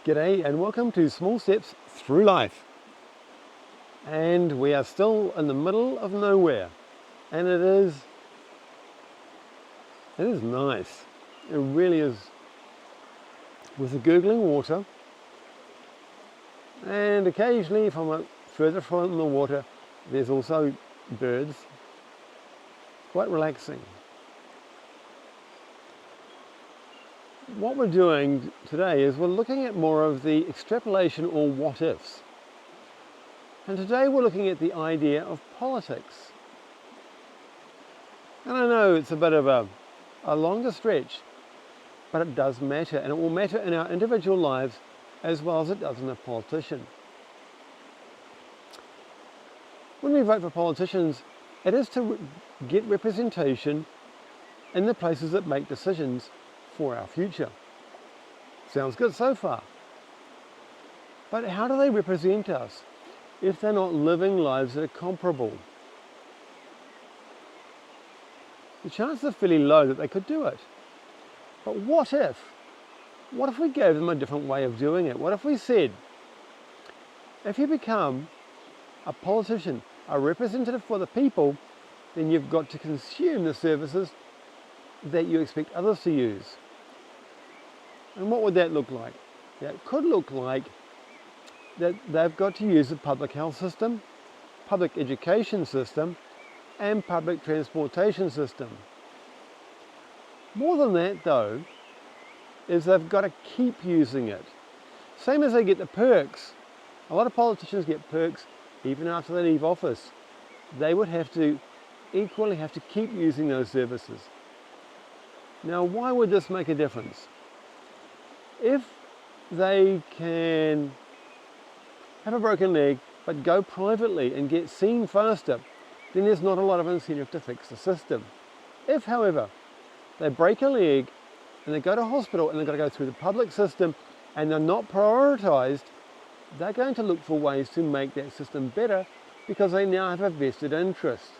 G'day and welcome to Small Steps Through Life. And we are still in the middle of nowhere, and it is nice. It really is. With the gurgling water, and occasionally further from the water there's also birds. Quite relaxing. What we're doing today is we're looking at more of the extrapolation or what ifs. And today we're looking at the idea of politics. And I know it's a bit of a longer stretch, but it does matter, and it will matter in our individual lives as well as it does in a politician. When we vote for politicians, it is to get representation in the places that make decisions for our future. Sounds good so far. But how do they represent us if they're not living lives that are comparable? The chances are fairly low that they could do it. But what if? What if we gave them a different way of doing it? What if we said, if you become a politician, a representative for the people, then you've got to consume the services that you expect others to use. And what would that look like? That could look like that they've got to use the public health system, public education system, and public transportation system. More than that though, is they've got to keep using it. Same as they get the perks. A lot of politicians get perks even after they leave office. They would equally have to keep using those services. Now, why would this make a difference? If they can have a broken leg but go privately and get seen faster, then there's not a lot of incentive to fix the system. If, however, they break a leg and they go to hospital and they've got to go through the public system and they're not prioritised, they're going to look for ways to make that system better because they now have a vested interest.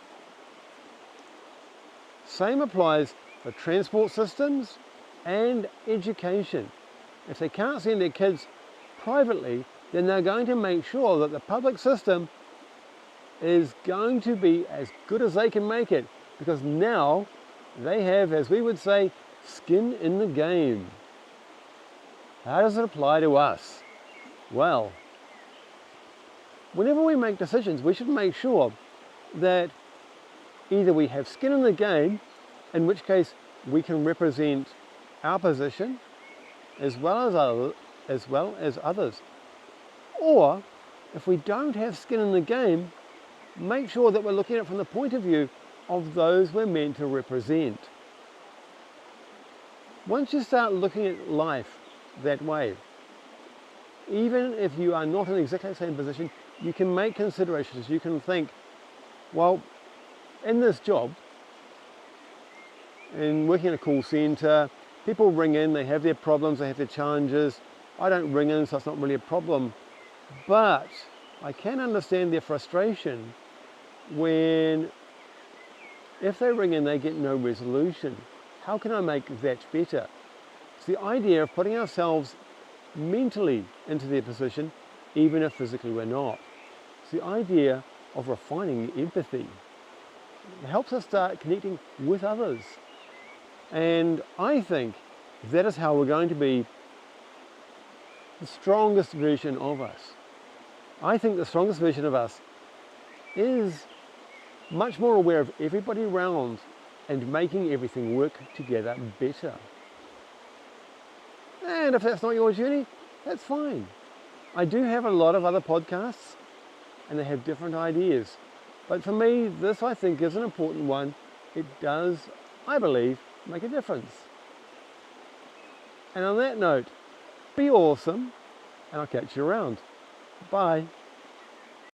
Same applies for transport systems and education. If they can't send their kids privately, then they're going to make sure that the public system is going to be as good as they can make it, because now they have, as we would say, skin in the game. How does it apply to us? Well, whenever we make decisions, we should make sure that either we have skin in the game, in which case we can represent our position as well as others. Or, if we don't have skin in the game, make sure that we're looking at it from the point of view of those we're meant to represent. Once you start looking at life that way, even if you are not in exactly the same position, you can make considerations. You can think, well, in this job, in working in a call centre, people ring in, they have their problems, they have their challenges. I don't ring in, so it's not really a problem. But I can understand their frustration when, if they ring in, they get no resolution. How can I make that better? It's the idea of putting ourselves mentally into their position, even if physically we're not. It's the idea of refining empathy. It helps us start connecting with others. And I think that is how we're going to be the strongest version of us. I think the strongest version of us is much more aware of everybody around and making everything work together better. And if that's not your journey, that's fine. I do have a lot of other podcasts and they have different ideas. But for me, this I think is an important one. It does, I believe, make a difference. And on that note, be awesome, and I'll catch you around. Bye.